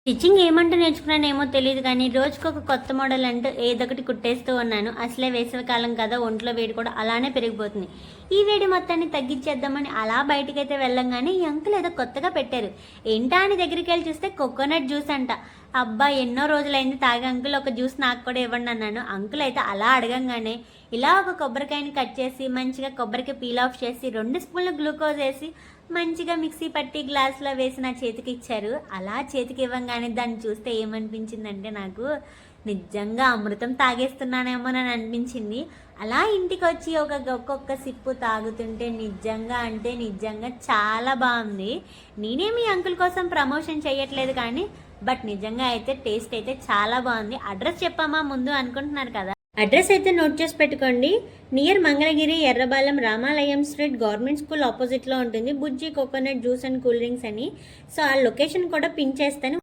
Stitching ఏమంటూ నేర్చుకున్నానేమో తెలియదు కానీ రోజుకొక కొత్త మోడల్ అంటూ ఏదొకటి కుట్టేస్తూ ఉన్నాను. అసలే వేసవికాలం కదా, ఒంట్లో వేడి కూడా అలానే పెరిగిపోతుంది. ఈ వేడి మొత్తాన్ని తగ్గించేద్దామని అలా బయటికైతే వెళ్ళంగానే ఈ అంకుల్ ఏదో కొత్తగా పెట్టారు. ఏంటా అని దగ్గరికి వెళ్ళి చూస్తే కోకోనట్ జ్యూస్ అంట. అబ్బా, ఎన్నో రోజులైంది తాగి, అంకుల్ ఒక జ్యూస్ నాకు కూడా ఇవ్వండి అన్నాను. అంకుల్ అయితే అలా అడగంగానే ఇలా ఒక కొబ్బరికాయని కట్ చేసి మంచిగా కొబ్బరికి పీల్ ఆఫ్ చేసి 2 స్పూన్లు గ్లూకోజ్ వేసి మంచిగా మిక్సీ పట్టి గ్లాస్లో వేసి నా చేతికి ఇచ్చారు. అలా చేతికి ఇవ్వంగానే దాన్ని చూస్తే ఏమనిపించిందంటే నాకు నిజంగా అమృతం తాగేస్తున్నానేమోనని అనిపించింది. అలా ఇంటికి వచ్చి ఒక్కొక్క సిప్పు తాగుతుంటే నిజంగా అంటే నిజంగా చాలా బాగుంది. నేనేమి అంకుల్ కోసం ప్రమోషన్ చేయట్లేదు కానీ బట్ నిజంగా అయితే టేస్ట్ అయితే చాలా బాగుంది. అడ్రస్ చెప్పామా ముందు అనుకుంటున్నారు కదా, అడ్రస్ అయితే నోట్ చేసి పెట్టుకోండి. నియర్ మంగళగిరి, ఎర్రబాలెం, రామాలయం స్ట్రీట్, గవర్నమెంట్ స్కూల్ ఆపోజిట్లో ఉంటుంది. Bujji coconut juice and cool drinks అని. సో ఆ లొకేషన్ కూడా పిన్ చేస్తాను.